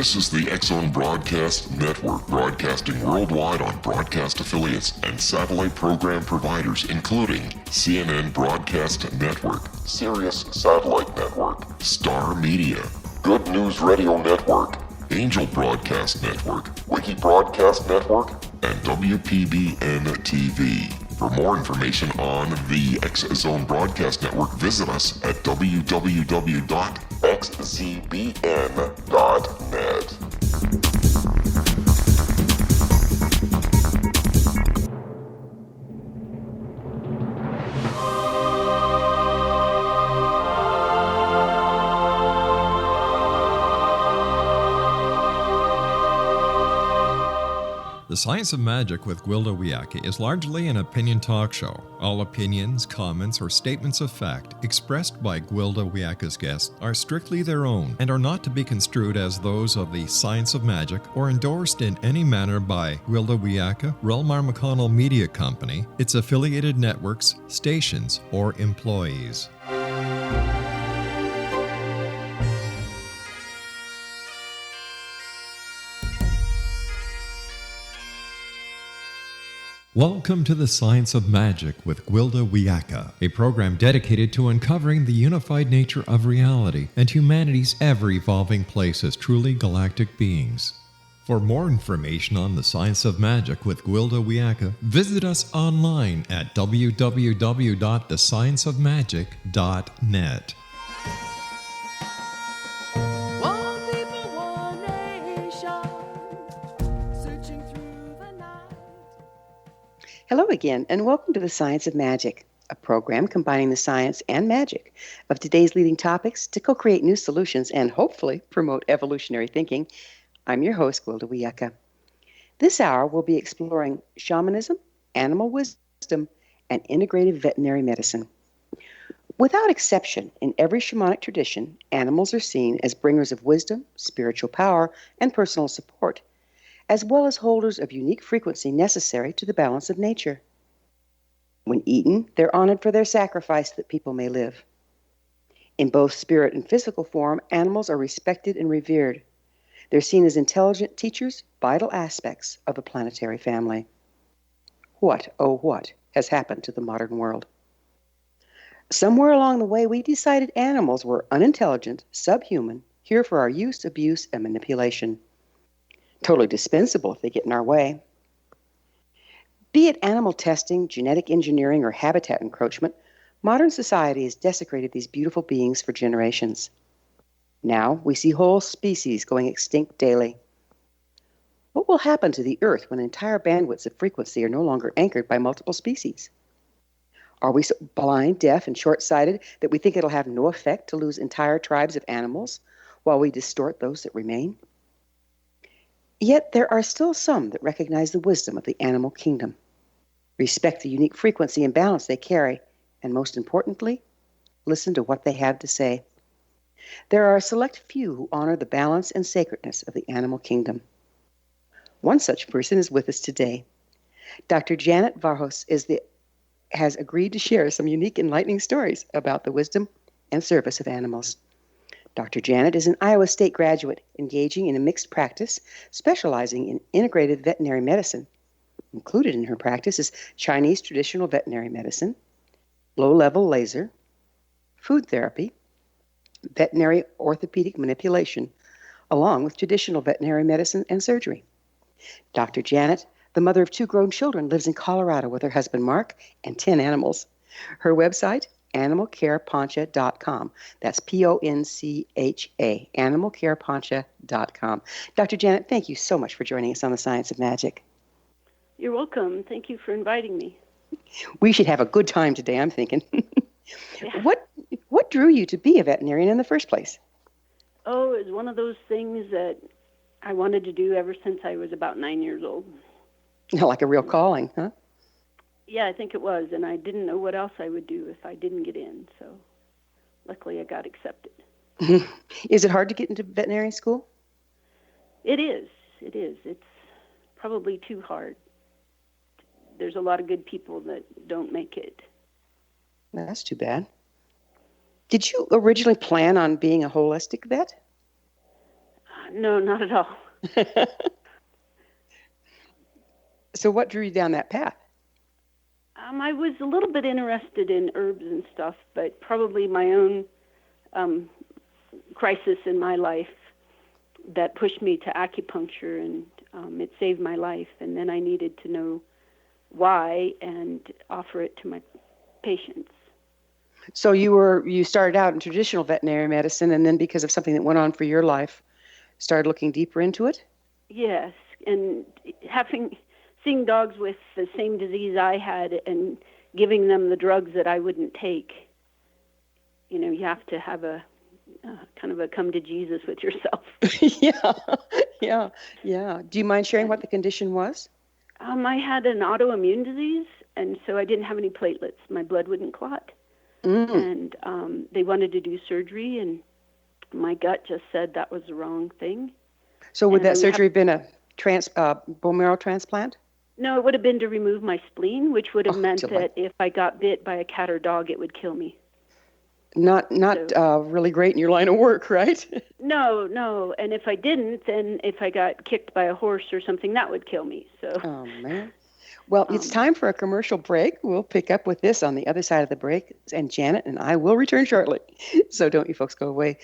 This is the X-Zone Broadcast Network, broadcasting worldwide on broadcast affiliates and satellite program providers, including CNN Broadcast Network, Sirius Satellite Network, Star Media, Good News Radio Network, Angel Broadcast Network, Wiki Broadcast Network, and WPBN TV. For more information on the X-Zone Broadcast Network, visit us at www.xzbn.net. The Science of Magic with Gwilda Wiyaka is largely an opinion talk show. All opinions, comments, or statements of fact expressed by Gwilda Wiyaka's guests are strictly their own and are not to be construed as those of the Science of Magic or endorsed in any manner by Gwilda Wiyaka, REL-MAR McConnell Media Company, its affiliated networks, stations, or employees. Welcome to the Science of Magic with Gwilda Wiyaka, a program dedicated to uncovering the unified nature of reality and humanity's ever-evolving place as truly galactic beings. For more information on the Science of Magic with Gwilda Wiyaka, visit us online at www.thescienceofmagic.net. Hello again, and welcome to the Science of Magic, a program combining the science and magic of today's leading topics to co-create new solutions and hopefully promote evolutionary thinking. I'm your host, Gwilda Wiyaka. This hour, we'll be exploring shamanism, animal wisdom, and integrative veterinary medicine. Without exception, in every shamanic tradition, animals are seen as bringers of wisdom, spiritual power, and personal support, as well as holders of unique frequency necessary to the balance of nature. When eaten, they're honored for their sacrifice that people may live. In both spirit and physical form, animals are respected and revered. They're seen as intelligent teachers, vital aspects of a planetary family. What, oh what, has happened to the modern world? Somewhere along the way, we decided animals were unintelligent, subhuman, here for our use, abuse, and manipulation. Totally dispensable if they get in our way. Be it animal testing, genetic engineering, or habitat encroachment, modern society has desecrated these beautiful beings for generations. Now we see whole species going extinct daily. What will happen to the Earth when entire bandwidths of frequency are no longer anchored by multiple species? Are we so blind, deaf, and short-sighted that we think it'll have no effect to lose entire tribes of animals while we distort those that remain? Yet there are still some that recognize the wisdom of the animal kingdom, respect the unique frequency and balance they carry, and most importantly, listen to what they have to say. There are a select few who honor the balance and sacredness of the animal kingdom. One such person is with us today. Dr. Janet Varhus has agreed to share some unique, enlightening stories about the wisdom and service of animals. Dr. Janet is an Iowa State graduate engaging in a mixed practice, specializing in integrative veterinary medicine. Included in her practice is Chinese Traditional Veterinary Medicine, low-level laser, food therapy, Veterinary Orthopedic Manipulation, along with traditional veterinary medicine and surgery. Dr. Janet, the mother of 2 grown children, lives in Colorado with her husband Mark and 10 animals. Her website, animalcarepancha.com. That's Poncha, animalcarepancha.com. Dr. Janet, thank you so much for joining us on the Science of Magic. You're welcome. Thank you for inviting me. We should have a good time today, I'm thinking. Yeah. What drew you to be a veterinarian in the first place? Oh, it was one of those things that I wanted to do ever since I was about 9 years old. Like a real calling, huh? Yeah, I think it was, and I didn't know what else I would do if I didn't get in, so luckily I got accepted. Is it hard to get into veterinary school? It is. It's probably too hard. There's a lot of good people that don't make it. That's too bad. Did you originally plan on being a holistic vet? No, not at all. So what drew you down that path? I was a little bit interested in herbs and stuff, but probably my own crisis in my life that pushed me to acupuncture, and it saved my life. And then I needed to know why and offer it to my patients. So you started out in traditional veterinary medicine, and then because of something that went on for your life, started looking deeper into it? Yes, and seeing dogs with the same disease I had and giving them the drugs that I wouldn't take. You know, you have to have a kind of a come to Jesus with yourself. Yeah. Do you mind sharing what the condition was? I had an autoimmune disease, and so I didn't have any platelets. My blood wouldn't clot. And they wanted to do surgery, and my gut just said that was the wrong thing. So would that surgery have been a bone marrow transplant? No, it would have been to remove my spleen, which would have meant that if I got bit by a cat or dog, it would kill me. Not really great in your line of work, right? No. And if I didn't, then if I got kicked by a horse or something, that would kill me. So. Oh, man. Well, it's time for a commercial break. We'll pick up with this on the other side of the break, and Janet and I will return shortly. So don't you folks go away.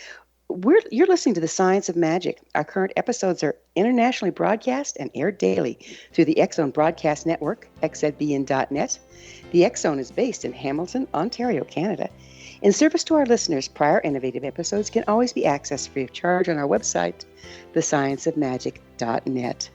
You're listening to The Science of Magic. Our current episodes are internationally broadcast and aired daily through the X-Zone Broadcast Network, xzbn.net. The X-Zone is based in Hamilton, Ontario, Canada. In service to our listeners, prior innovative episodes can always be accessed free of charge on our website, thescienceofmagic.net.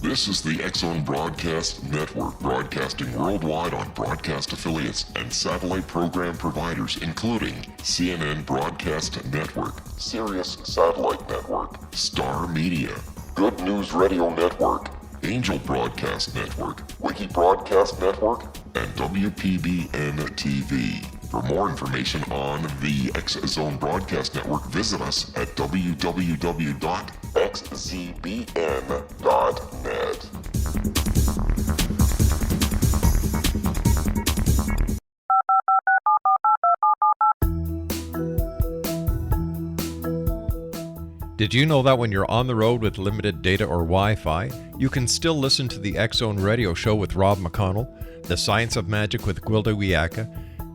This is the X-Zone Broadcast Network, broadcasting worldwide on broadcast affiliates and satellite program providers, including CNN Broadcast Network, Sirius Satellite Network, Star Media, Good News Radio Network, Angel Broadcast Network, Wiki Broadcast Network, and WPBN TV. For more information on the X-Zone Broadcast Network, visit us at www.xzbn.net. Did you know that when you're on the road with limited data or Wi-Fi, you can still listen to the X-Zone Radio Show with Rob McConnell, The Science of Magic with Gwilda Wiyaka,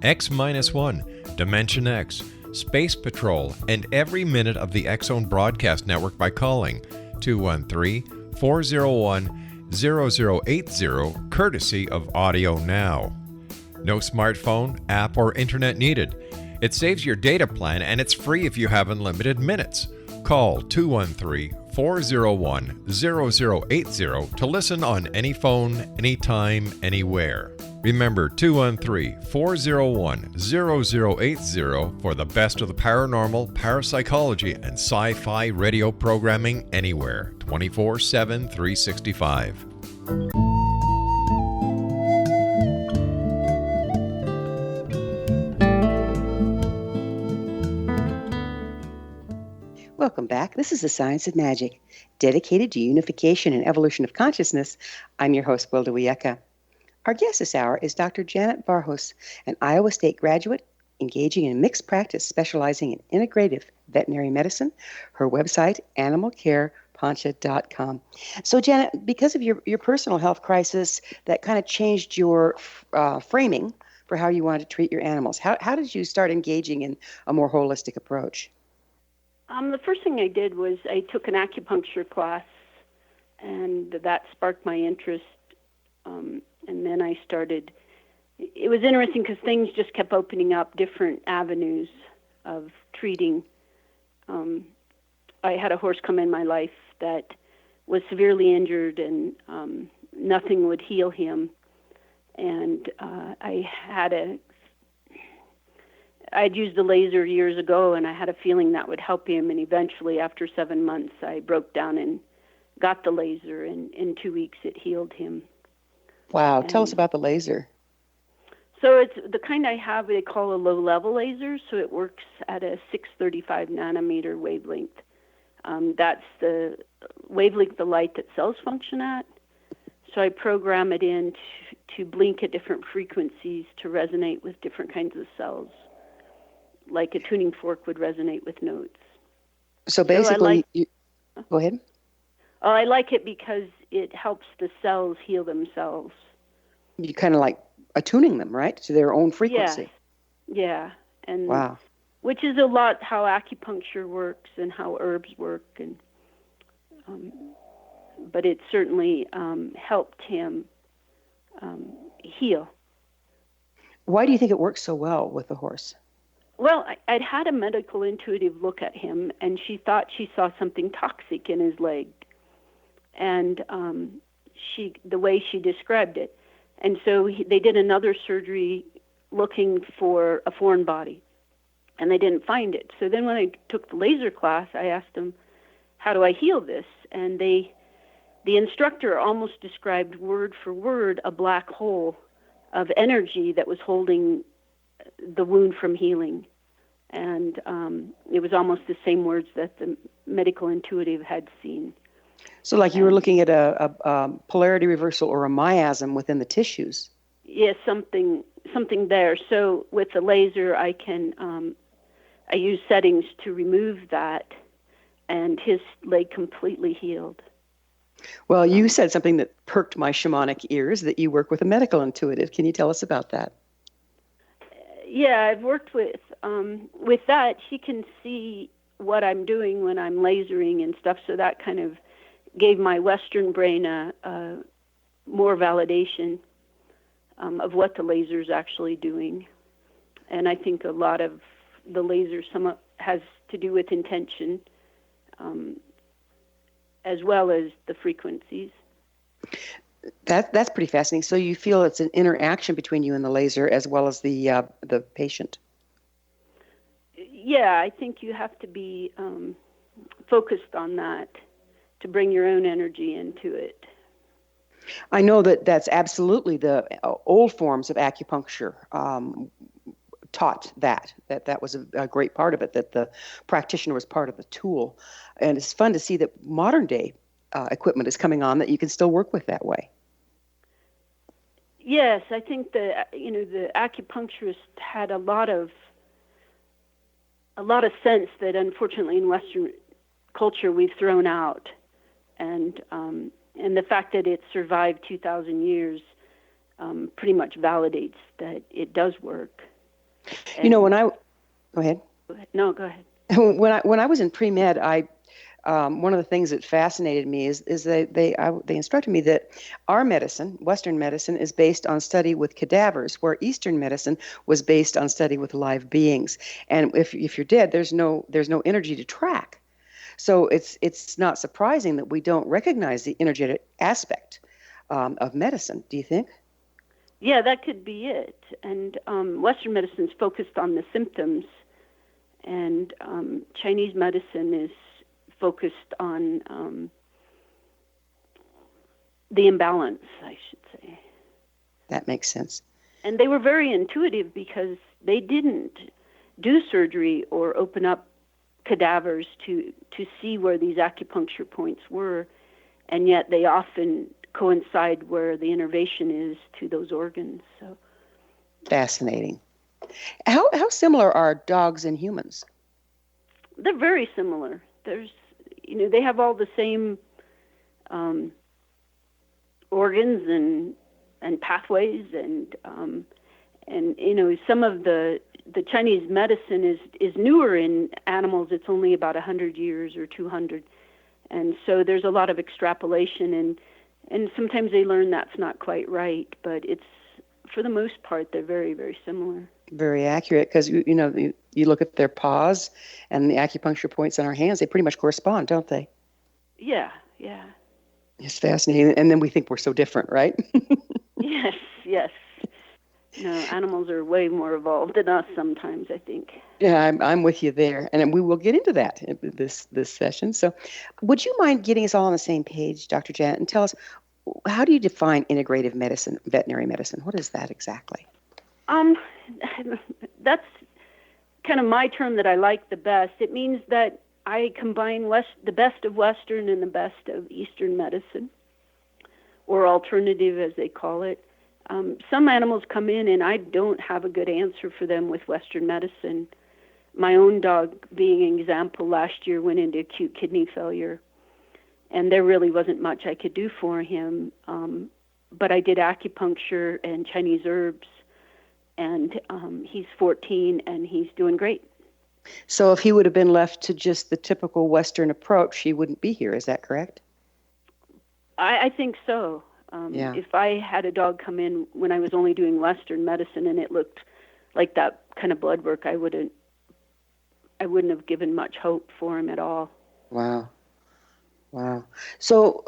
X-1, Dimension X, Space Patrol, and every minute of the X-Zone Broadcast Network by calling 213-401-0080, courtesy of Audio Now. No smartphone, app, or internet needed. It saves your data plan, and it's free if you have unlimited minutes. Call 213-401-0080 to listen on any phone, anytime, anywhere. Remember 213-401-0080 for the best of the paranormal, parapsychology, and sci-fi radio programming anywhere, 24/7, 365. Welcome back. This is The Science of Magic, dedicated to unification and evolution of consciousness. I'm your host, Gwilda Wiyaka. Our guest this hour is Dr. Janet Varhus, an Iowa State graduate engaging in mixed practice, specializing in integrative veterinary medicine. Her website, animalcarepancha.com. So, Janet, because of your personal health crisis that kind of changed your framing for how you wanted to treat your animals, how did you start engaging in a more holistic approach? The first thing I did was I took an acupuncture class, and that sparked my interest. And then I started, it was interesting because things just kept opening up different avenues of treating. I had a horse come in my life that was severely injured, and nothing would heal him. And I'd used the laser years ago, and I had a feeling that would help him. And eventually, after 7 months, I broke down and got the laser, and in 2 weeks, it healed him. Wow. Tell us about the laser. So it's the kind I have, they call a low-level laser, so it works at a 635 nanometer wavelength. That's the wavelength of light that cells function at. So I program it in to blink at different frequencies to resonate with different kinds of cells, like a tuning fork would resonate with notes. So basically, go ahead. Oh, I like it because it helps the cells heal themselves. You kind of like attuning them, right, to their own frequency. Yeah. And wow. Which is a lot how acupuncture works and how herbs work, and but it certainly helped him heal. Why do you think it works so well with the horse? Well, I'd had a medical intuitive look at him, and she thought she saw something toxic in his leg, and the way she described it. And so they did another surgery looking for a foreign body, and they didn't find it. So then when I took the laser class, I asked them, how do I heal this? And the instructor almost described word for word a black hole of energy that was holding the wound from healing. And it was almost the same words that the medical intuitive had seen. So like you were looking at a polarity reversal or a miasm within the tissues. Yes, something there. So with the laser, I use settings to remove that, and his leg completely healed. Well, you said something that perked my shamanic ears, that you work with a medical intuitive. Can you tell us about that? Yeah, I've worked with that. She can see what I'm doing when I'm lasering and stuff, so that kind of gave my Western brain a more validation of what the laser's actually doing. And I think a lot of the laser somewhat has to do with intention, as well as the frequencies. That's pretty fascinating. So you feel it's an interaction between you and the laser as well as the patient. Yeah, I think you have to be focused on that to bring your own energy into it. I know that's absolutely the old forms of acupuncture taught that was a great part of it, that the practitioner was part of the tool. And it's fun to see that modern day equipment is coming on that you can still work with that way. Yes, I think the acupuncturist had a lot of sense that unfortunately in Western culture we've thrown out, and the fact that it survived 2,000 years pretty much validates that it does work. And go ahead. No, go ahead. When I was in pre-med, one of the things that fascinated me is they instructed me that our medicine, Western medicine, is based on study with cadavers, where Eastern medicine was based on study with live beings. And if you're dead, there's no energy to track. So it's not surprising that we don't recognize the energetic aspect of medicine. Do you think? Yeah, that could be it. And Western medicine's focused on the symptoms, and Chinese medicine is focused on the imbalance, I should say. That makes sense. And they were very intuitive because they didn't do surgery or open up cadavers to see where these acupuncture points were, and yet they often coincide where the innervation is to those organs. So fascinating. How similar are dogs and humans? They're very similar. They have all the same organs and pathways, and some of the Chinese medicine is newer in animals. It's only about 100 years or 200, and so there's a lot of extrapolation, and sometimes they learn that's not quite right, but it's, for the most part, they're very, very similar. Very accurate, because you look at their paws and the acupuncture points on our hands, they pretty much correspond, don't they? Yeah. It's fascinating, and then we think we're so different, right? Yes. No, animals are way more evolved than us sometimes, I think. Yeah, I'm with you there, and we will get into that in this session. So would you mind getting us all on the same page, Dr. Janet, and tell us, how do you define integrative medicine, veterinary medicine? What is that exactly? Um, that's kind of my term that I like the best. It means that I combine the best of Western and the best of Eastern medicine, or alternative as they call it. Some animals come in and I don't have a good answer for them with Western medicine. My own dog, being an example, last year went into acute kidney failure, and there really wasn't much I could do for him. But I did acupuncture and Chinese herbs, and he's 14 and he's doing great. So if he would have been left to just the typical Western approach, he wouldn't be here. Is that correct? I think so. If I had a dog come in when I was only doing Western medicine and it looked like that kind of blood work, I wouldn't have given much hope for him at all. Wow. So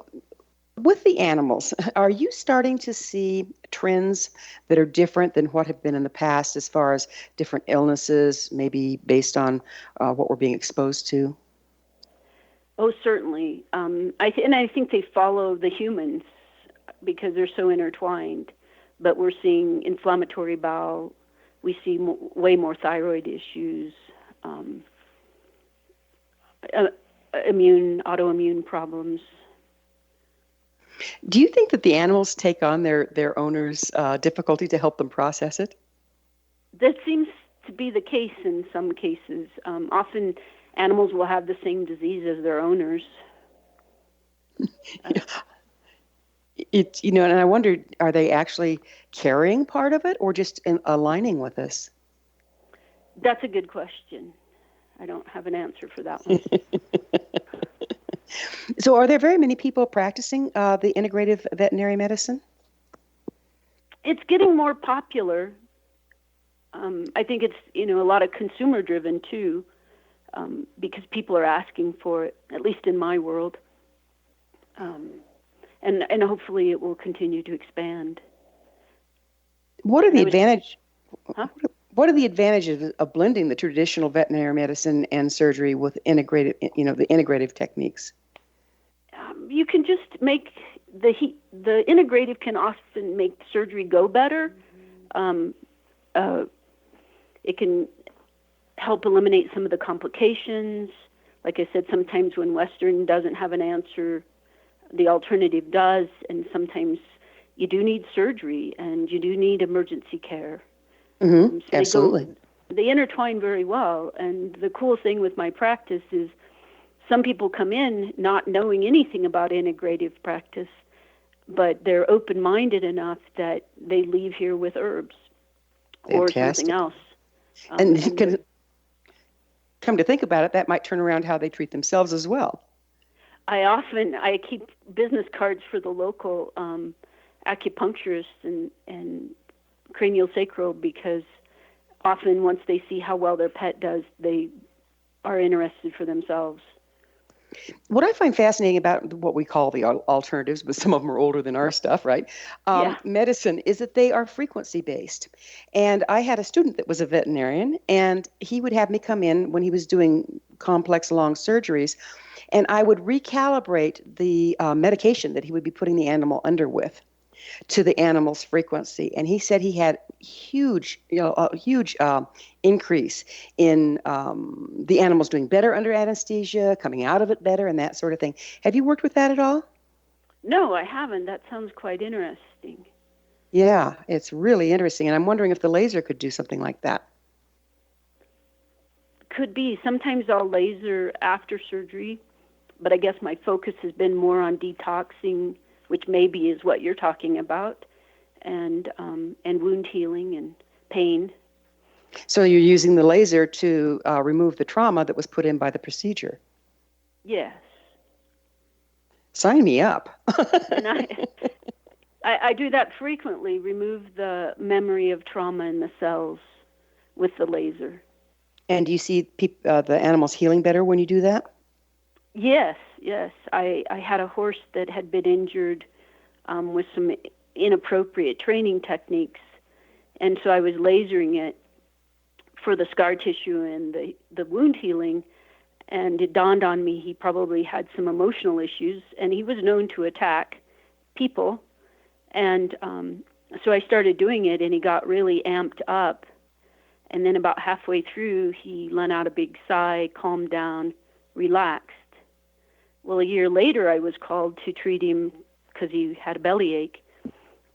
with the animals, are you starting to see trends that are different than what have been in the past as far as different illnesses, maybe based on what we're being exposed to? Oh, certainly. I think they follow the humans because they're so intertwined. But we're seeing inflammatory bowel. We see way more thyroid issues, autoimmune problems. Do you think that the animals take on their owners' difficulty to help them process it? That seems to be the case in some cases. Often animals will have the same disease as their owners. And I wonder, are they actually carrying part of it or just aligning with us? That's a good question. I don't have an answer for that one. So are there very many people practicing the integrative veterinary medicine? It's getting more popular. I think it's, a lot of consumer driven too, because people are asking for it, at least in my world. And hopefully it will continue to expand. What are the advantages? What are the advantages of blending the traditional veterinary medicine and surgery with the integrative techniques? You can just make the integrative can often make surgery go better. It can help eliminate some of the complications. Like I said, sometimes when Western doesn't have an answer, the alternative does, and sometimes you do need surgery and you do need emergency care. Mm-hmm. So absolutely. They intertwine very well, and the cool thing with my practice is some people come in not knowing anything about integrative practice, but they're open-minded enough that they leave here with herbs or something else. And you can come to think about it, that might turn around how they treat themselves as well. I keep business cards for the local acupuncturists and craniosacral, because often once they see how well their pet does, they are interested for themselves. What I find fascinating about what we call the alternatives, but some of them are older than our stuff, right? Medicine, is that they are frequency-based. And I had a student that was a veterinarian, and he would have me come in when he was doing complex, long surgeries, and I would recalibrate the medication that he would be putting the animal under with to the animal's frequency. And he said he had a huge increase in the animals doing better under anesthesia, coming out of it better, and that sort of thing. Have you worked with that at all? No, I haven't. That sounds quite interesting. Yeah, it's really interesting. And I'm wondering if the laser could do something like that. Could be. Sometimes I'll laser after surgery, but I guess my focus has been more on detoxing, which maybe is what you're talking about, and wound healing and pain. So you're using the laser to remove the trauma that was put in by the procedure? Yes. Sign me up. And I do that frequently, remove the memory of trauma in the cells with the laser. And do you see the animals healing better when you do that? Yes. I had a horse that had been injured with some inappropriate training techniques, and so I was lasering it for the scar tissue and the wound healing, and it dawned on me he probably had some emotional issues, and he was known to attack people, and So I started doing it, and he got really amped up. And then about halfway through, he let out a big sigh, calmed down, relaxed. Well, a year later, I was called to treat him because he had a bellyache.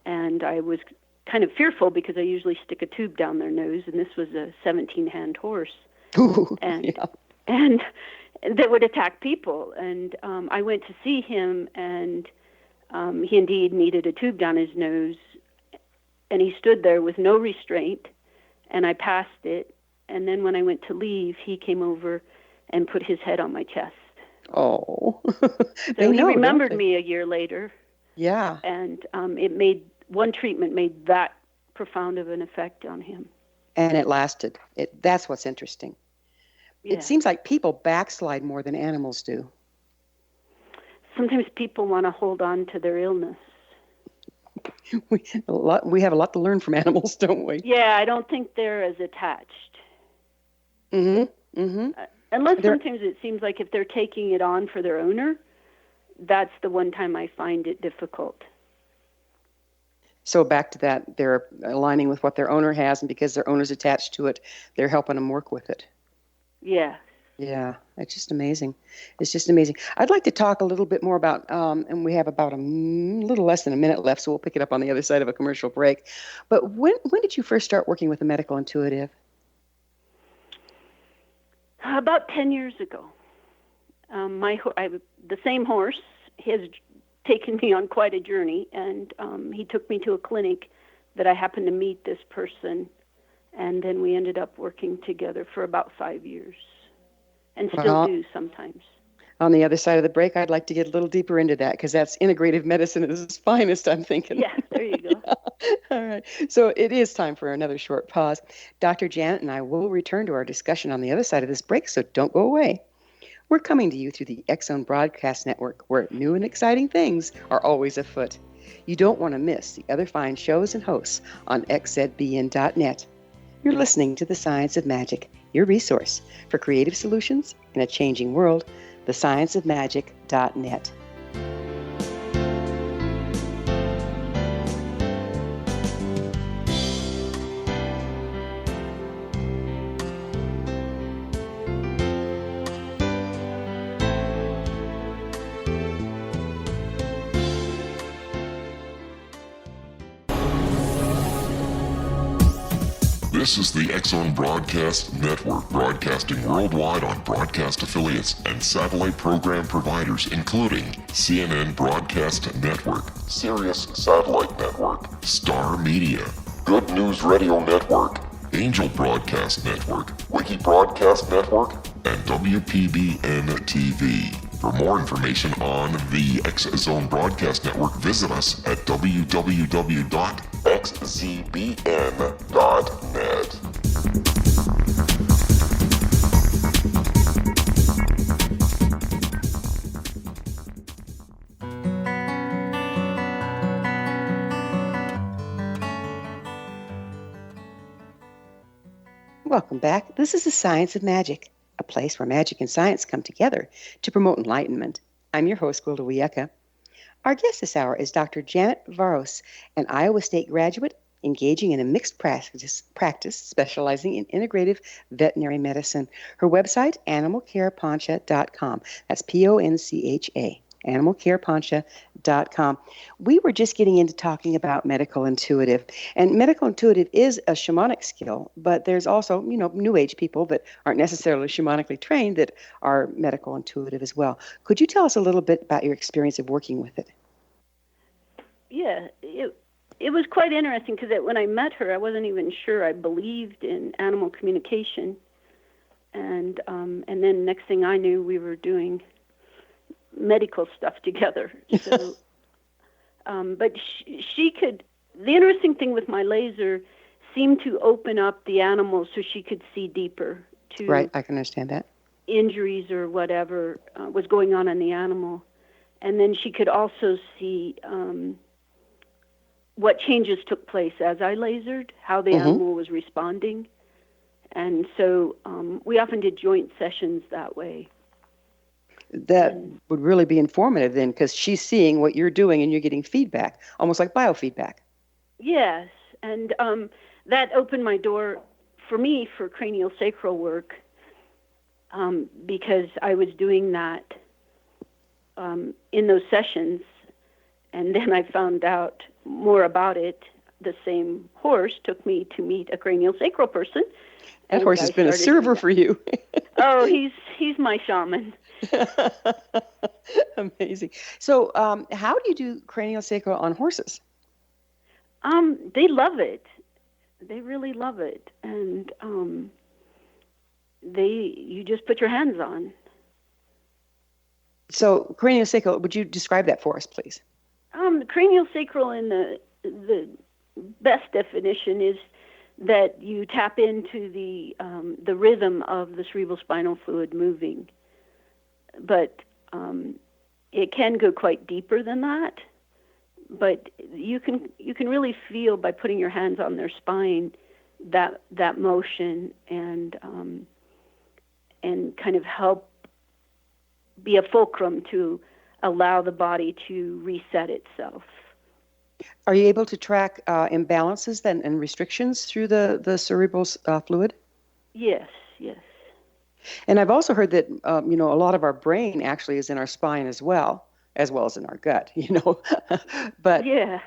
And I was kind of fearful because I usually stick a tube down their nose, and this was a 17-hand horse. Ooh, and yeah. and that would attack people. And I went to see him, and he indeed needed a tube down his nose. And he stood there with no restraint, and I passed it. And then when I went to leave, he came over and put his head on my chest. Oh. So he remembered me a year later. Yeah. And one treatment made that profound of an effect on him. And it lasted. That's what's interesting. Yeah. It seems like people backslide more than animals do. Sometimes people want to hold on to their illness. We have a lot to learn from animals, don't we? Yeah, I don't think they're as attached. Mm-hmm. Mm-hmm. Unless sometimes it seems like if they're taking it on for their owner, that's the one time I find it difficult. So back to that, they're aligning with what their owner has, and because their owner's attached to it, they're helping them work with it. Yeah. Yeah, it's just amazing. It's just amazing. I'd like to talk a little bit more about, and we have about a little less than a minute left, so we'll pick it up on the other side of a commercial break. But when did you first start working with a medical intuitive? About 10 years ago. The same horse has taken me on quite a journey, and he took me to a clinic that I happened to meet this person, and then we ended up working together for about 5 years. And still do sometimes. On the other side of the break, I'd like to get a little deeper into that, because that's integrative medicine at its finest, I'm thinking. Yeah, there you go. Yeah. All right. So it is time for another short pause. Dr. Janet and I will return to our discussion on the other side of this break, so don't go away. We're coming to you through the X-Zone Broadcast Network, where new and exciting things are always afoot. You don't want to miss the other fine shows and hosts on xzbn.net. You're listening to The Science of Magic, your resource for creative solutions in a changing world, thescienceofmagic.net. This is the X-Zone Broadcast Network, broadcasting worldwide on broadcast affiliates and satellite program providers, including CNN Broadcast Network, Sirius Satellite Network, Star Media, Good News Radio Network, Angel Broadcast Network, Wiki Broadcast Network, and WPBN TV. For more information on the X-Zone Broadcast Network, visit us at www.xzbn.net. Welcome back. This is The Science of Magic, a place where magic and science come together to promote enlightenment. I'm your host, Gwilda Wiyaka. Our guest this hour is Dr. Janet Varhus, an Iowa State graduate engaging in a mixed practice specializing in integrative veterinary medicine. Her website, animalcarepancha.com. That's Poncha, animalcarepancha.com. We were just getting into talking about medical intuitive. And medical intuitive is a shamanic skill, but there's also, new age people that aren't necessarily shamanically trained that are medical intuitive as well. Could you tell us a little bit about your experience of working with it? Yeah, it was quite interesting because when I met her, I wasn't even sure I believed in animal communication. And then next thing I knew, we were doing medical stuff together. So, but she could. The interesting thing with my laser seemed to open up the animal so she could see deeper to right. I can understand that injuries or whatever was going on in the animal, and then she could also see what changes took place as I lasered, how the animal was responding, and so we often did joint sessions that way. That would really be informative then, because she's seeing what you're doing and you're getting feedback, almost like biofeedback. Yes, and that opened my door for me for craniosacral work, because I was doing that in those sessions, and then I found out more about it. The same horse took me to meet a craniosacral person. That horse has been a server for you. Oh, he's my shaman. Amazing. So, how do you do craniosacral on horses? They love it. They really love it, and you just put your hands on. So, craniosacral, would you describe that for us, please? Craniosacral, in the best definition, is that you tap into the rhythm of the cerebral spinal fluid moving, but it can go quite deeper than that. But you can really feel by putting your hands on their spine that motion, and kind of help be a fulcrum to allow the body to reset itself. Are you able to track imbalances then and restrictions through the cerebral fluid? Yes. And I've also heard that a lot of our brain actually is in our spine as well as in our gut. But yeah.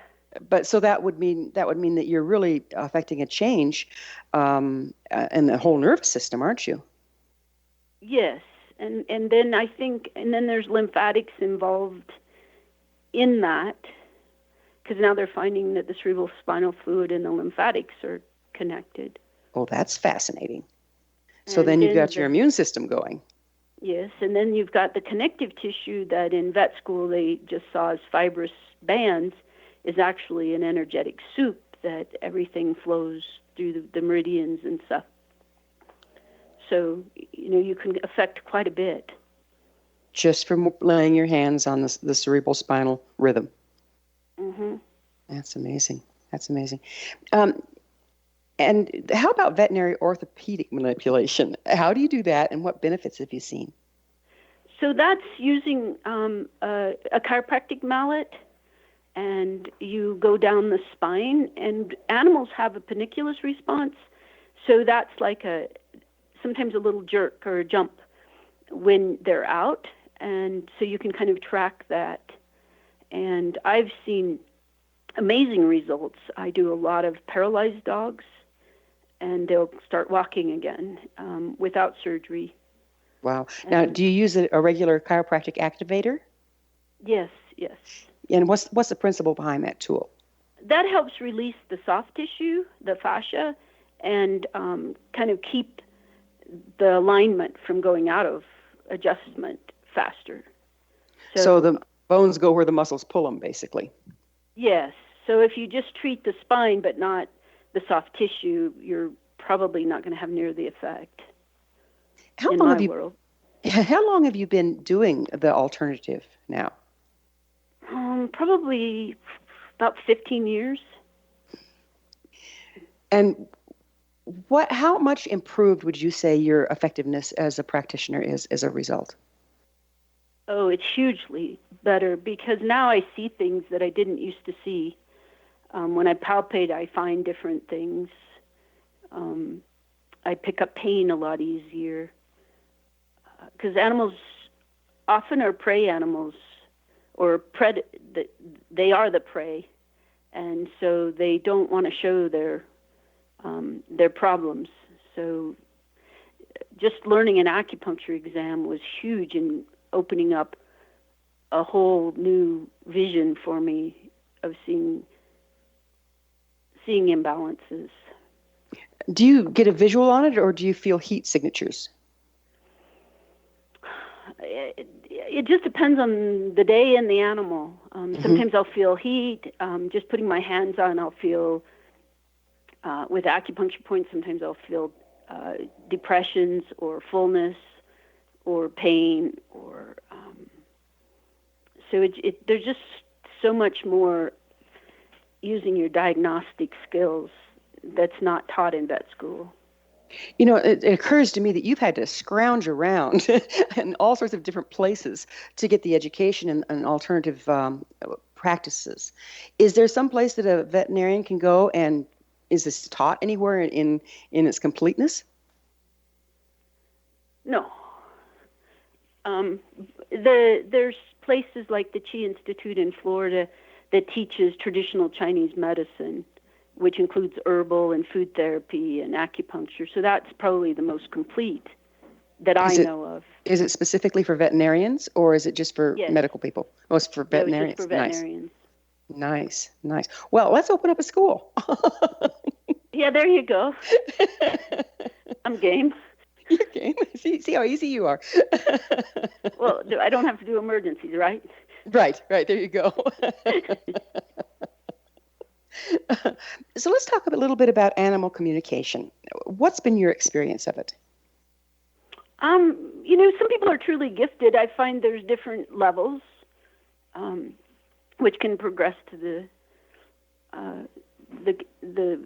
But so that would mean that you're really affecting a change in the whole nervous system, aren't you? Yes, and then I think, and then there's lymphatics involved in that, because now they're finding that the cerebral spinal fluid and the lymphatics are connected. Oh, that's fascinating. So then you've got your immune system going. Yes, and then you've got the connective tissue that in vet school they just saw as fibrous bands, is actually an energetic soup that everything flows through the meridians and stuff. So, you can affect quite a bit. Just from laying your hands on the cerebral spinal rhythm. Mm-hmm. That's amazing. And how about veterinary orthopedic manipulation? How do you do that, and what benefits have you seen? So that's using a chiropractic mallet, and you go down the spine, and animals have a paniculus response. So that's like sometimes a little jerk or a jump when they're out, and so you can kind of track that. And I've seen amazing results. I do a lot of paralyzed dogs, and they'll start walking again without surgery. Wow. Now, do you use a regular chiropractic activator? Yes. And what's the principle behind that tool? That helps release the soft tissue, the fascia, and kind of keep the alignment from going out of adjustment faster. So the bones go where the muscles pull them, basically. Yes. So if you just treat the spine but not the soft tissue, you're probably not going to have near the effect. How long have you been doing the alternative now? Probably about 15 years. And how much improved would you say your effectiveness as a practitioner is as a result? Oh, it's hugely better, because now I see things that I didn't used to see. When I palpate, I find different things. I pick up pain a lot easier, because animals often are prey animals, or they are the prey, and so they don't want to show their problems. So just learning an acupuncture exam was huge in opening up a whole new vision for me of seeing imbalances. Do you get a visual on it, or do you feel heat signatures? It just depends on the day and the animal. Sometimes I'll feel heat. Just putting my hands on, I'll feel, with acupuncture points, sometimes I'll feel depressions or fullness or pain. So there's just so much more using your diagnostic skills that's not taught in vet school. It occurs to me that you've had to scrounge around in all sorts of different places to get the education and alternative practices. Is there some place that a veterinarian can go, and is this taught anywhere in its completeness? No. There's places like the Chi Institute in Florida that teaches traditional Chinese medicine, which includes herbal and food therapy and acupuncture. So that's probably the most complete that I know of. Is it specifically for veterinarians, or is it just for medical people? Oh, it's for veterinarians. Just for veterinarians. Nice. Well, let's open up a school. Yeah, there you go. I'm game. You're game. See how easy you are. Well, I don't have to do emergencies, right? Right. There you go. So let's talk a little bit about animal communication. What's been your experience of it? Some people are truly gifted. I find there's different levels, which can progress to the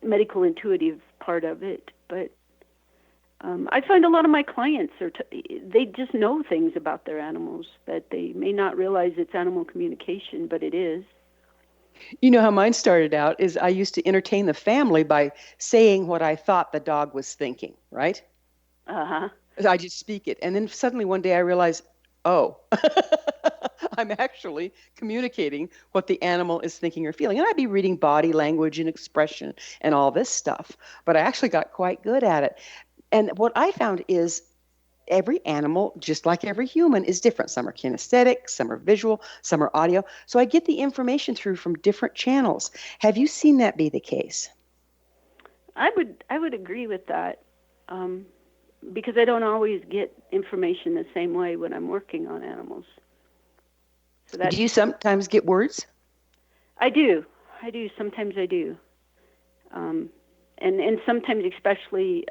medical intuitive part of it. But I find a lot of my clients they just know things about their animals that they may not realize it's animal communication, but it is. You know how mine started out is I used to entertain the family by saying what I thought the dog was thinking, right? Uh-huh. I just speak it. And then suddenly one day I realized, oh, I'm actually communicating what the animal is thinking or feeling. And I'd be reading body language and expression and all this stuff. But I actually got quite good at it. And what I found is every animal, just like every human, is different. Some are kinesthetic, some are visual, some are audio. So I get the information through from different channels. Have you seen that be the case? I would agree with that, because I don't always get information the same way when I'm working on animals. So do you sometimes get words? I do. Sometimes I do. And sometimes, especially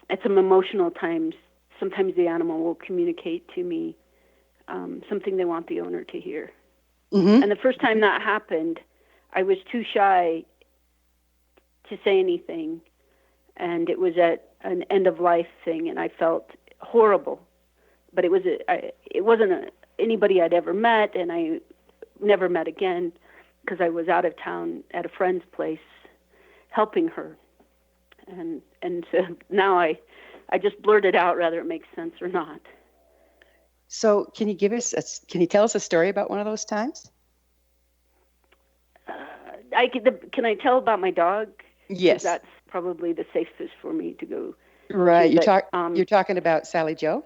at some emotional times, sometimes the animal will communicate to me something they want the owner to hear. Mm-hmm. And the first time that happened, I was too shy to say anything, and it was at an end-of-life thing, and I felt horrible. But it wasn't anybody I'd ever met, and I never met again because I was out of town at a friend's place helping her. And so now I just blurt it out, whether it makes sense or not. So can you tell us a story about one of those times? Can I tell about my dog? Yes. That's probably the safest for me to go. Right. You're talking about Sally Joe?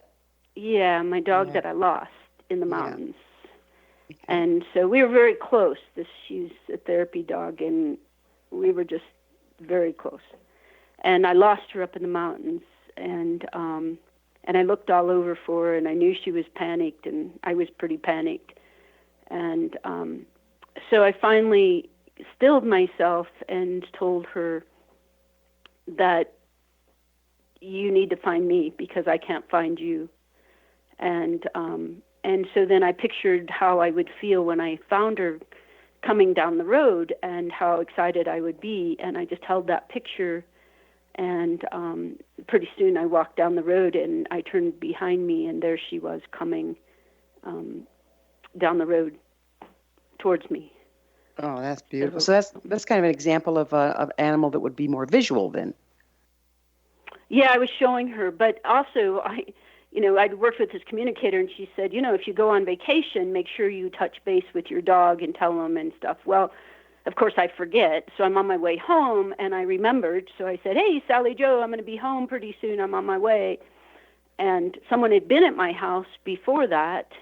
Yeah, my dog that I lost in the mountains. Yeah. Okay. And so we were very close. She's a therapy dog, and we were just very close. And I lost her up in the mountains, and I looked all over for her, and I knew she was panicked, and I was pretty panicked. And so I finally stilled myself and told her that you need to find me because I can't find you. And so then I pictured how I would feel when I found her coming down the road and how excited I would be, and I just held that picture. And pretty soon I walked down the road, and I turned behind me, and there she was coming down the road towards me. Oh, that's beautiful. So that's kind of an example of an animal that would be more visual then. Yeah, I was showing her, but also I'd worked with this communicator, and she said, if you go on vacation, make sure you touch base with your dog and tell them and stuff. Well, of course, I forget, so I'm on my way home, and I remembered, so I said, hey, Sally Joe, I'm going to be home pretty soon, I'm on my way. And someone had been at my house before that,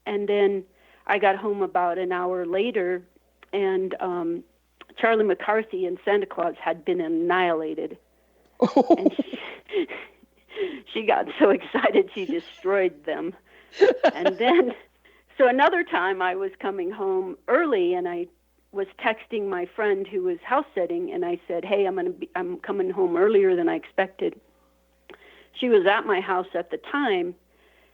and then I got home about an hour later, and Charlie McCarthy and Santa Claus had been annihilated. And she got so excited she destroyed them. And then, so another time I was coming home early, and I was texting my friend who was house sitting, and I said, hey, I'm coming home earlier than I expected. She was at my house at the time,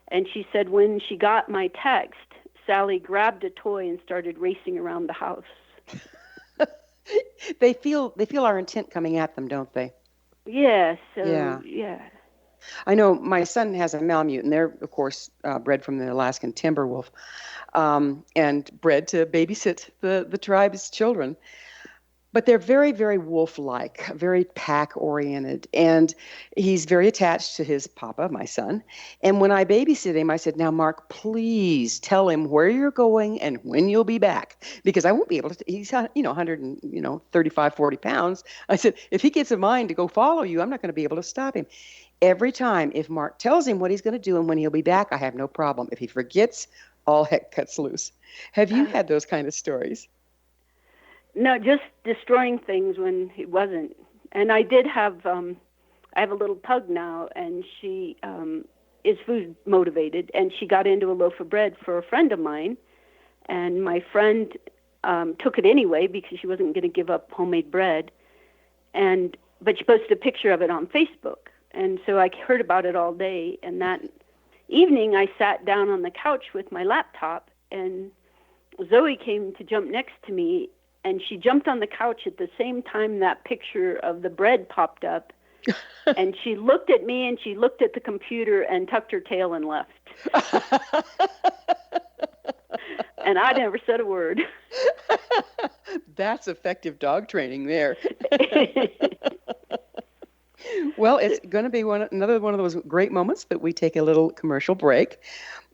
and she said when she got my text, Sally grabbed a toy and started racing around the house. They feel our intent coming at them, don't they? Yeah. So yeah. I know my son has a Malamute, and they're, of course, bred from the Alaskan timber wolf, and bred to babysit the tribe's children. But they're very, very wolf-like, very pack-oriented, and he's very attached to his papa, my son. And when I babysit him, I said, "Now, Mark, please tell him where you're going and when you'll be back, because I won't be able to." He's 135, 40 pounds. I said, "If he gets a mind to go follow you, I'm not going to be able to stop him." Every time, if Mark tells him what he's going to do and when he'll be back, I have no problem. If he forgets, all heck cuts loose. Have you had those kind of stories? No, just destroying things when he wasn't. And I did have, I have a little pug now, and she is food motivated, and she got into a loaf of bread for a friend of mine, and my friend took it anyway because she wasn't going to give up homemade bread, but she posted a picture of it on Facebook, and so I heard about it all day, and that evening I sat down on the couch with my laptop, and Zoe came to jump next to me, and she jumped on the couch at the same time that picture of the bread popped up. And she looked at me and she looked at the computer and tucked her tail and left. And I never said a word. That's effective dog training there. Well, it's going to be another one of those great moments that we take a little commercial break.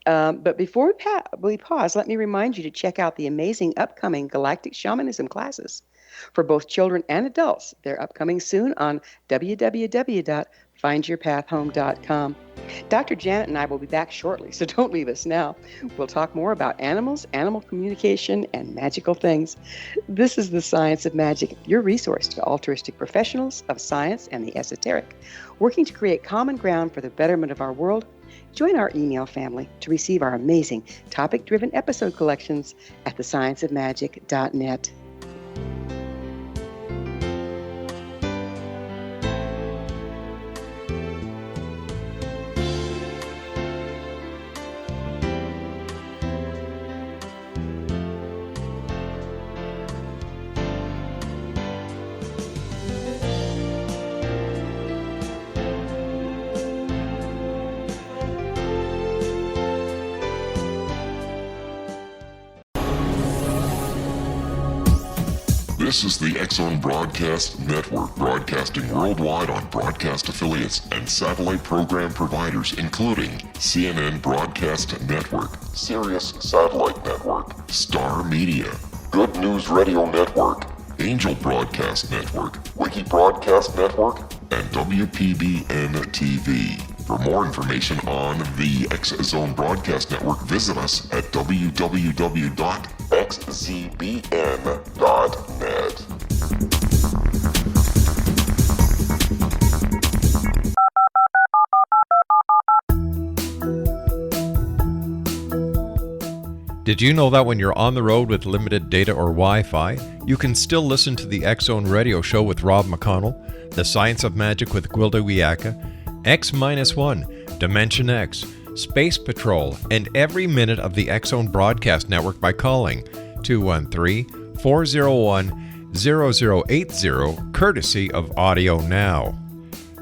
But before we pause, let me remind you to check out the amazing upcoming Galactic Shamanism classes for both children and adults. They're upcoming soon on www.findyourpathhome.com. Dr. Janet and I will be back shortly, so don't leave us now. We'll talk more about animals, animal communication, and magical things. This is The Science of Magic, your resource to altruistic professionals of science and the esoteric, working to create common ground for the betterment of our world. Join our email family to receive our amazing topic-driven episode collections at thescienceofmagic.net. This is the X-Zone Broadcast Network, broadcasting worldwide on broadcast affiliates and satellite program providers, including CNN Broadcast Network, Sirius Satellite Network, Star Media, Good News Radio Network, Angel Broadcast Network, Wiki Broadcast Network, and WPBN TV. For more information on the X-Zone Broadcast Network, visit us at www.xzbn.net. Did you know that when you're on the road with limited data or Wi-Fi, you can still listen to the X-Zone Radio Show with Rob McConnell, The Science of Magic with Gwilda Wiyaka, X-1, Dimension X, Space Patrol, and every minute of the X-Zone Broadcast Network by calling 213-401-0080, courtesy of Audio Now.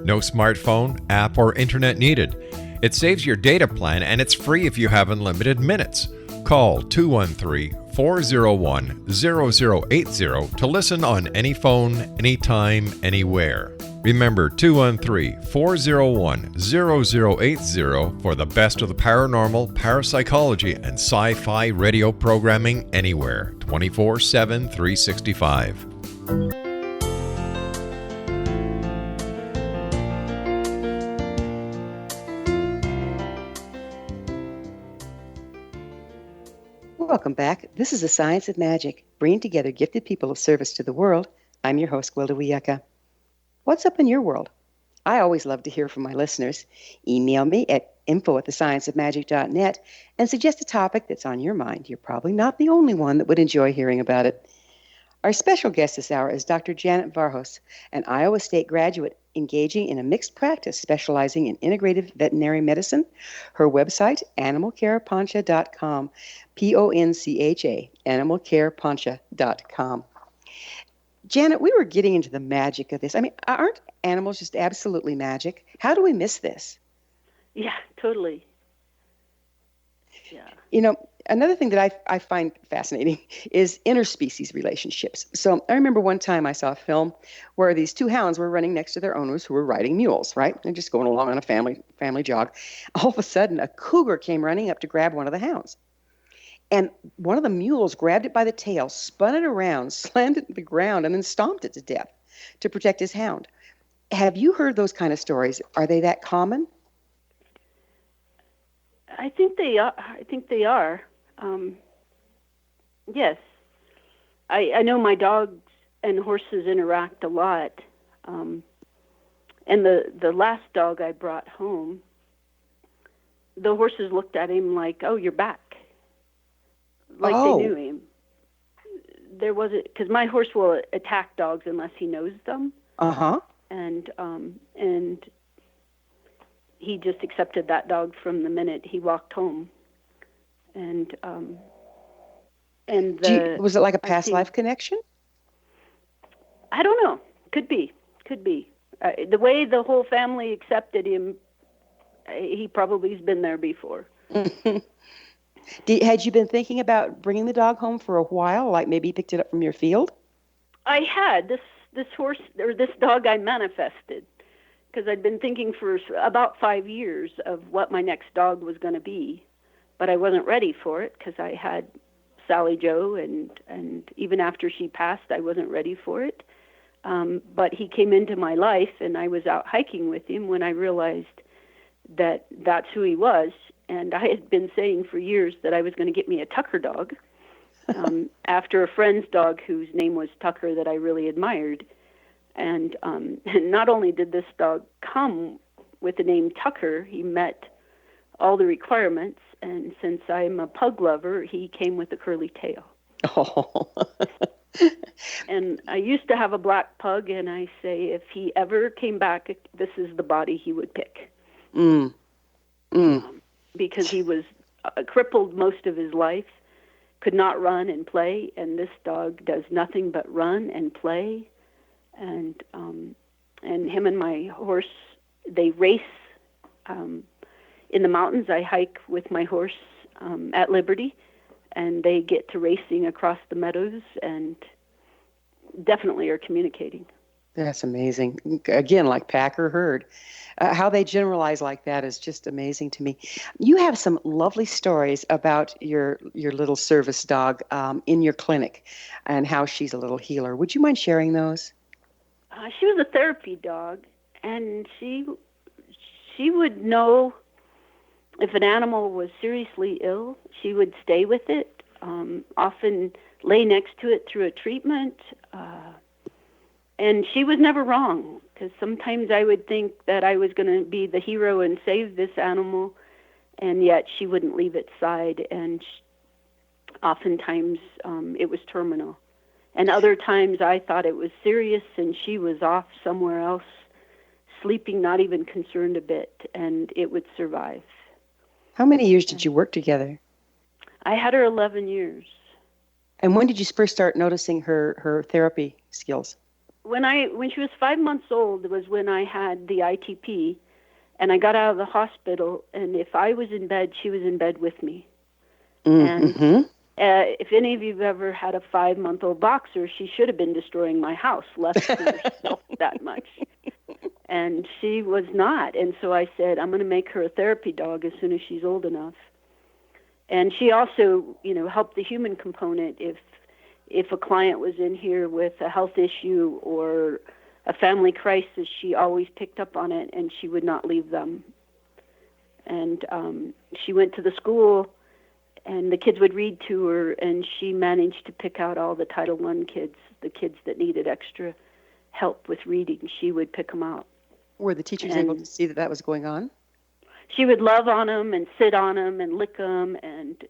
No smartphone, app, or internet needed. It saves your data plan, and it's free if you have unlimited minutes. Call 213-401-0080 to listen on any phone, anytime, anywhere. Remember 213-401-0080 for the best of the paranormal, parapsychology, and sci-fi radio programming anywhere, 24/7, 365. Welcome back. This is The Science of Magic, bringing together gifted people of service to the world. I'm your host, Gwilda Wiyaka. What's up in your world? I always love to hear from my listeners. Email me at info@thescienceofmagic.net and suggest a topic that's on your mind. You're probably not the only one that would enjoy hearing about it. Our special guest this hour is Dr. Janet Varhus, an Iowa State graduate engaging in a mixed practice specializing in integrative veterinary medicine. Her website, animalcarepancha.com, Poncha, animalcarepancha.com. Janet, we were getting into the magic of this. I mean, aren't animals just absolutely magic? How do we miss this? Yeah, totally. Yeah. You know, another thing that I find fascinating is interspecies relationships. So I remember one time I saw a film where these two hounds were running next to their owners who were riding mules, right? They're just going along on a family jog. All of a sudden, a cougar came running up to grab one of the hounds. And one of the mules grabbed it by the tail, spun it around, slammed it to the ground, and then stomped it to death to protect his hound. Have you heard those kind of stories? Are they that common? I think they are. Yes. I know my dogs and horses interact a lot. And the last dog I brought home, the horses looked at him like, "Oh, you're back." Like they knew him. There wasn't, because my horse will attack dogs unless he knows them. And he just accepted that dog from the minute he walked home. And was it like a past life connection? I don't know. Could be. The way the whole family accepted him, he probably has been there before. Had you been thinking about bringing the dog home for a while, like maybe you picked it up from your field? I had. This horse, or this dog, I manifested, because I'd been thinking for about 5 years of what my next dog was going to be, but I wasn't ready for it because I had Sally Joe, and even after she passed, I wasn't ready for it. But he came into my life, and I was out hiking with him when I realized that that's who he was. And I had been saying for years that I was going to get me a Tucker dog after a friend's dog whose name was Tucker that I really admired. And not only did this dog come with the name Tucker, he met all the requirements. And since I'm a pug lover, he came with a curly tail. Oh. And I used to have a black pug, and I say if he ever came back, this is the body he would pick. Because he was crippled most of his life, could not run and play, and this dog does nothing but run and play. And him and my horse, they race in the mountains. I hike with my horse at Liberty, and they get to racing across the meadows and definitely are communicating. That's amazing. Again, like pack or herd. How they generalize like that is just amazing to me. You have some lovely stories about your little service dog in your clinic and how she's a little healer. Would you mind sharing those? She was a therapy dog, and she would know if an animal was seriously ill. She would stay with it, often lay next to it through a treatment. And she was never wrong, because sometimes I would think that I was going to be the hero and save this animal, and yet she wouldn't leave its side, and oftentimes it was terminal. And other times I thought it was serious, and she was off somewhere else, sleeping, not even concerned a bit, and it would survive. How many years did you work together? I had her 11 years. And when did you first start noticing her therapy skills? When she was 5 months old was when I had the ITP, and I got out of the hospital, and if I was in bed, she was in bed with me. And if any of you have ever had a 5-month-old boxer, she should have been destroying my house, left to herself that much. And she was not. And so I said, I'm going to make her a therapy dog as soon as she's old enough. And she also, helped the human component. If a client was in here with a health issue or a family crisis, she always picked up on it, and she would not leave them. And she went to the school, and the kids would read to her, and she managed to pick out all the Title I kids, the kids that needed extra help with reading. She would pick them out. Were the teachers able to see that was going on? She would love on them and sit on them and lick them and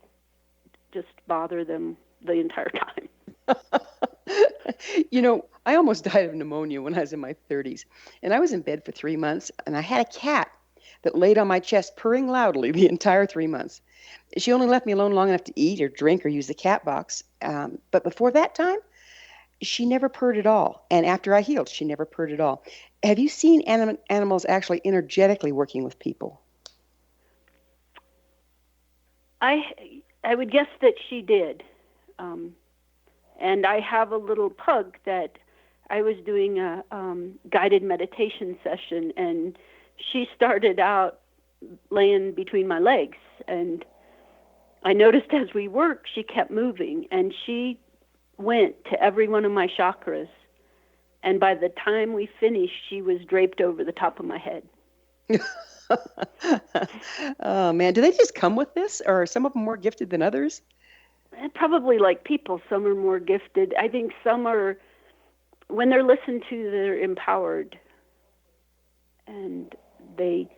just bother them the entire time. I almost died of pneumonia when I was in my 30s, and I was in bed for 3 months, and I had a cat that laid on my chest purring loudly the entire 3 months. She only left me alone long enough to eat or drink or use the cat box. But before that time, she never purred at all. And after I healed, she never purred at all. Have you seen animals actually energetically working with people? I would guess that she did. And I have a little pug that I was doing a guided meditation session, and she started out laying between my legs. And I noticed as we worked, she kept moving, and she went to every one of my chakras. And by the time we finished, she was draped over the top of my head. Oh, man. Do they just come with this, or are some of them more gifted than others? Probably like people, some are more gifted. I think some are, when they're listened to, they're empowered. And they,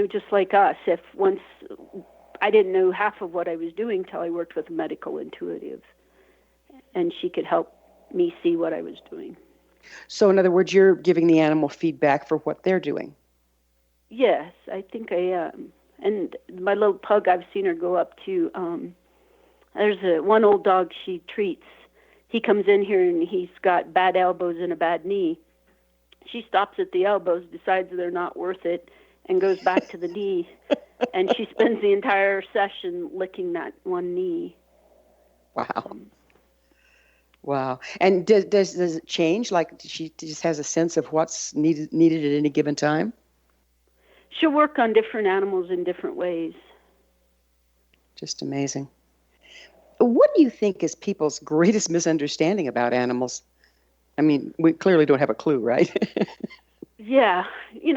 just like us, if once I didn't know half of what I was doing till I worked with a medical intuitive, and she could help me see what I was doing. So in other words, you're giving the animal feedback for what they're doing. Yes, I think I am. And my little pug, I've seen her go up to, there's one old dog she treats. He comes in here and he's got bad elbows and a bad knee. She stops at the elbows, decides they're not worth it, and goes back to the knee. And she spends the entire session licking that one knee. Wow. Wow. And does it change? Like she just has a sense of what's needed at any given time? She'll work on different animals in different ways. Just amazing. What do you think is people's greatest misunderstanding about animals? I mean, we clearly don't have a clue, right? Yeah.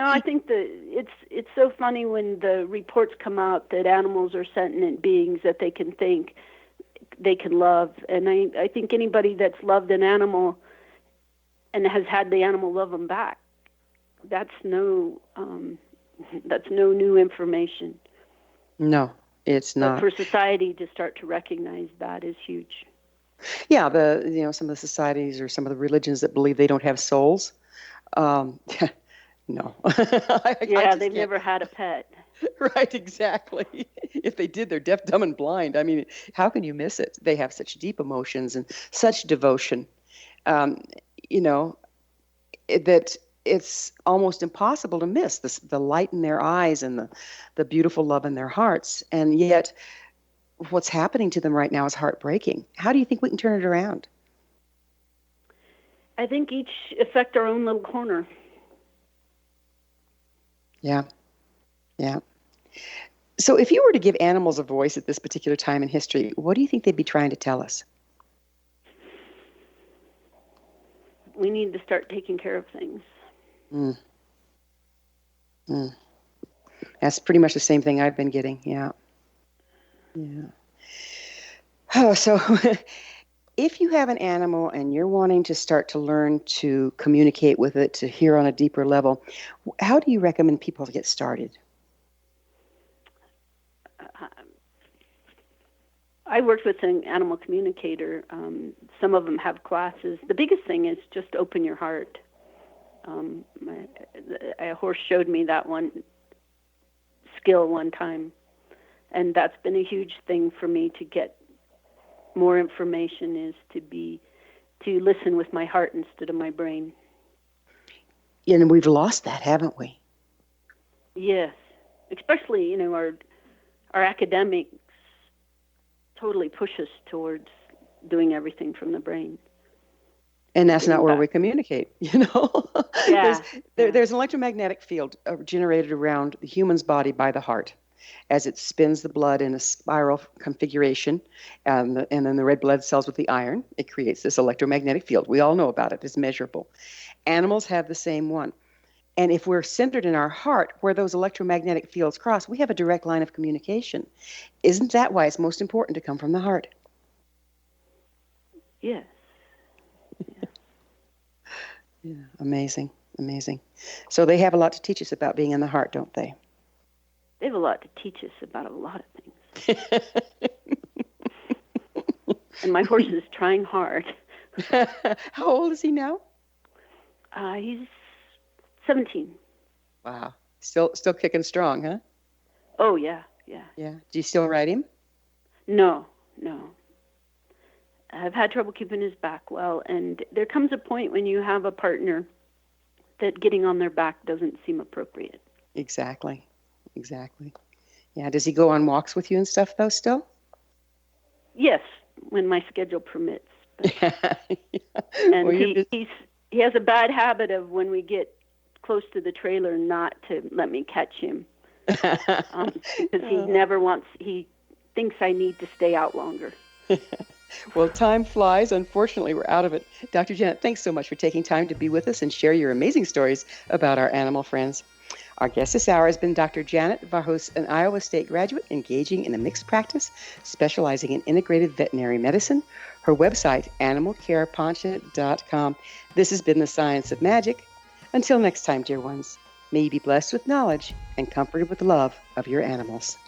I think that it's so funny when the reports come out that animals are sentient beings, that they can think, they can love. And I think anybody that's loved an animal and has had the animal love them back, that's no new information. No, it's not. But for society to start to recognize that is huge. Yeah, some of the societies or some of the religions that believe they don't have souls. No. They've never had a pet. Right, exactly. If they did, they're deaf, dumb, and blind. I mean, how can you miss it? They have such deep emotions and such devotion, that it's almost impossible to miss the light in their eyes and the beautiful love in their hearts. And yet, what's happening to them right now is heartbreaking. How do you think we can turn it around? I think each affect our own little corner. Yeah. Yeah. So if you were to give animals a voice at this particular time in history, what do you think they'd be trying to tell us? We need to start taking care of things. That's pretty much the same thing I've been getting. Yeah. Oh, so if you have an animal and you're wanting to start to learn to communicate with it, to hear on a deeper level, how do you recommend people to get started? I worked with an animal communicator. Some of them have classes. The biggest thing is just open your heart. A horse showed me that one skill one time, and that's been a huge thing for me to get more information, is to listen with my heart instead of my brain. And we've lost that, haven't we? Yes, especially our academics totally push us towards doing everything from the brain. And that's not where we communicate, Yeah. There's an electromagnetic field generated around the human's body by the heart as it spins the blood in a spiral configuration, and then the red blood cells with the iron. It creates this electromagnetic field. We all know about it. It's measurable. Animals have the same one. And if we're centered in our heart, where those electromagnetic fields cross, we have a direct line of communication. Isn't that why it's most important to come from the heart? Yes. Yeah, amazing. So they have a lot to teach us about being in the heart, don't they? They have a lot to teach us about a lot of things. And my horse is trying hard. How old is he now? He's 17. Wow. Still kicking strong, huh? Oh, yeah. Yeah. Do you still ride him? No. have had trouble keeping his back well. And there comes a point when you have a partner that getting on their back doesn't seem appropriate. Exactly. Yeah. Does he go on walks with you and stuff, though, still? Yes, when my schedule permits. And well, he has a bad habit of when we get close to the trailer not to let me catch him. Because he thinks I need to stay out longer. Well, time flies. Unfortunately, we're out of it. Dr. Janet, thanks so much for taking time to be with us and share your amazing stories about our animal friends. Our guest this hour has been Dr. Janet Varhus, an Iowa State graduate engaging in a mixed practice, specializing in integrative veterinary medicine. Her website, animalcareponcha.com. This has been The Science of Magic. Until next time, dear ones, may you be blessed with knowledge and comforted with the love of your animals.